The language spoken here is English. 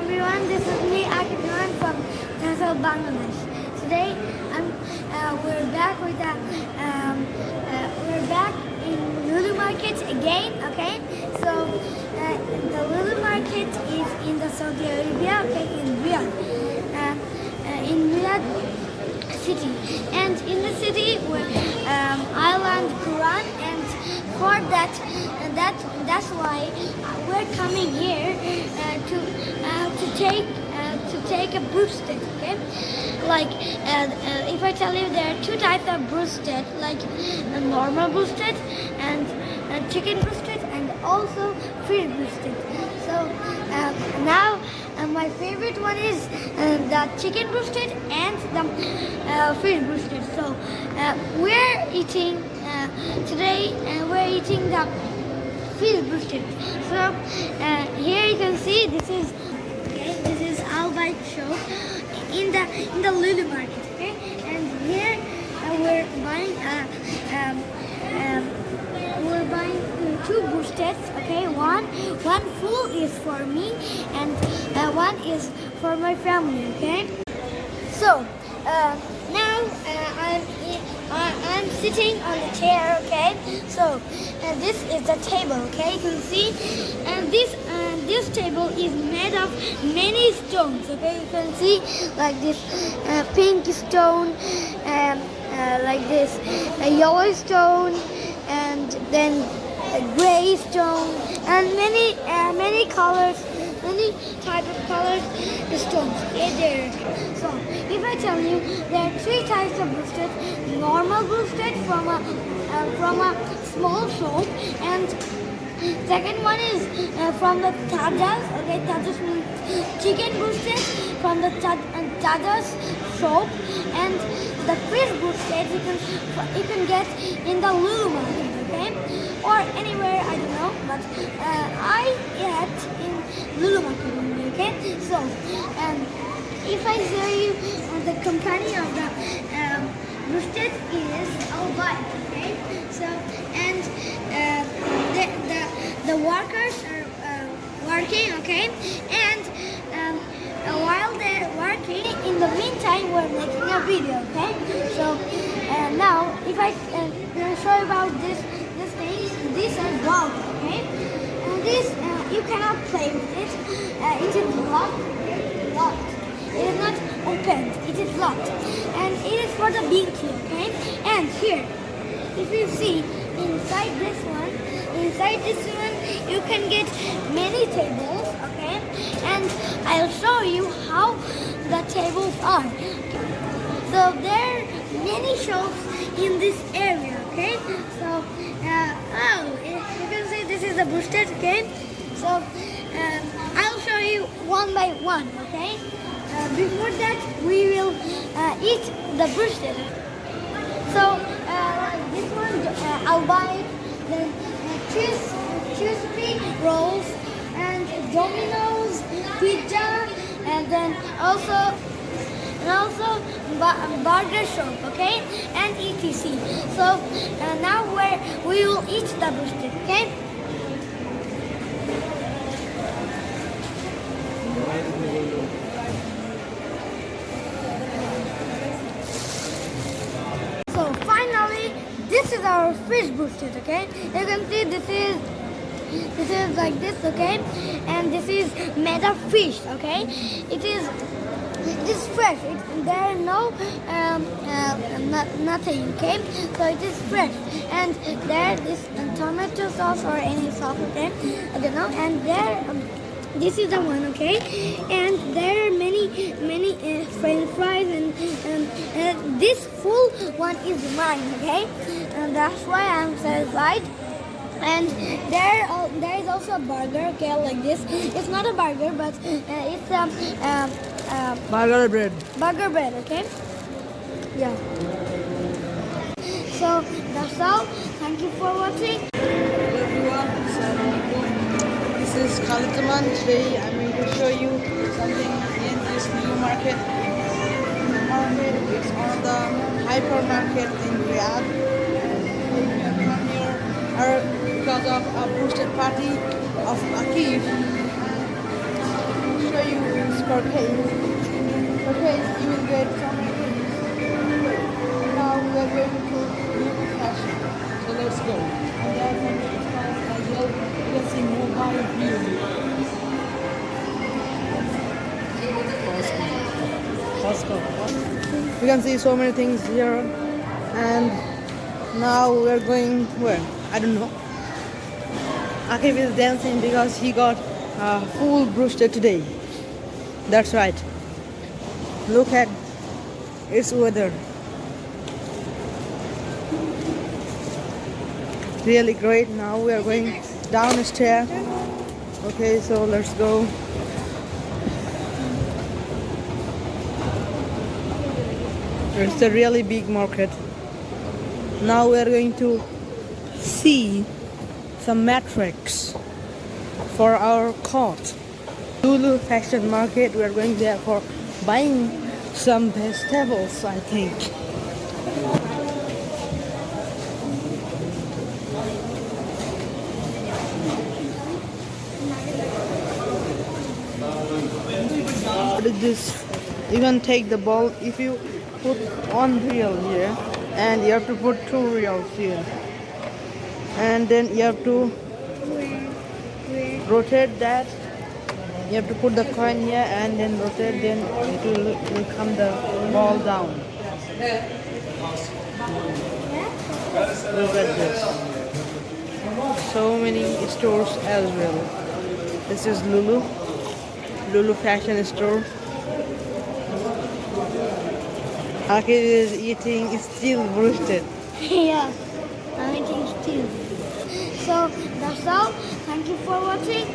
everyone, this is me, Akiran from Bangladesh. Today, we're back with we're back in Lulu Market again. Okay, so the Lulu Market is in the Saudi Arabia. Okay, in Riyadh city, and in the city where island Quran, and for that's why we're coming here to take a broomstick. Okay, like if I tell you there are two types of broomstick, like a normal broomstick and chicken broomstick, and also fish broomstick. So now my favorite one is the chicken broomstick and the fish broomstick. So we're eating today. We're eating the fish broomstick. So here you can see this is Baik shop in the Lulu Market. Okay, and here we're buying two broomsticks. Okay, one full is for me, and one is for my family. Okay, so now I'm sitting on the chair. Okay, so this is the table. Okay, you can see, and this table is made of many stones. Okay, you can see like this pink stone, like this a yellow stone, and then a gray stone, and many colors, many type of colors stones. Okay, there. So if I tell you there are three types of broomstick: normal broomstick from a small shop, and second one is from the Tajas. Okay, Tajas means chicken broomstick from the Tajas shop, and the fish broomstick you can get in the Lulu Market. Okay, or anywhere, I don't know, but I get in Lulu Market only. Okay, so if I show you the company of the broomstick is Baik. Okay, so and the workers are working. Okay, and while they're working, in the meantime we're making a video. Okay, so now if I show you about this thing, this is dog. Okay, and this you cannot play with it. It is locked. It is not opened. It is locked, and it is for the big key. Okay, and here, if you see inside this one, you can get many tables. Okay, and I'll show you how the tables are. So there are many shops in this area. Okay, so you can see this is the broomstick. Okay, so I'll show you one by one. Okay, before that we will eat the broomstick. So this one I'll buy the crispy rolls and Domino's pizza, and then also burger shop. Okay, and etc. So now we will eat the broomstick. Okay. So finally, this is our fish broomstick. Okay, you can see this is like this. Okay, and this is made of fish. Okay, it is fresh. There are no nothing. Okay, so it is fresh, and there is tomato sauce or any sauce. Okay, I don't know. And there, this is the one. Okay, and there are many French fries, and this full one is mine. Okay, and that's why I'm satisfied. And there is also a burger. Okay, like this. It's not a burger, but it's burger bread. Burger bread. Okay. Yeah. So that's all. Thank you for watching. Hello everyone, Assalamualaikum. This is Khalid Zaman. Today I'm going to show you something in this new market. The market is on the hypermarket in Riyadh. We have come here because of a boosted party of Akif. Show you for case. For case, you will get so many things. Now we are going to Lulu fashion. So let's go. And there are some stores as well. You can see mobile view. You can see so many things here, and now we are going where? I don't know. Akif is dancing because he got full boosted today. That's right. Look at its weather. Really great. Now we are going downstairs. Okay, so let's go. It's a really big market. Now we are going to see some matrix for our cart. Lulu fashion market. We are going there for buying some vegetables, I think. What is this? You can take the ball if you put one reel here, and you have to put 2 reels here, and then you have to rotate that. You have to put the coin here and then rotate, then it will come the ball down. Look at this. So many stores as well. This is Lulu fashion store. Akif is eating still roasted. Yeah, I'm eating still. So that's all. Thank you for watching.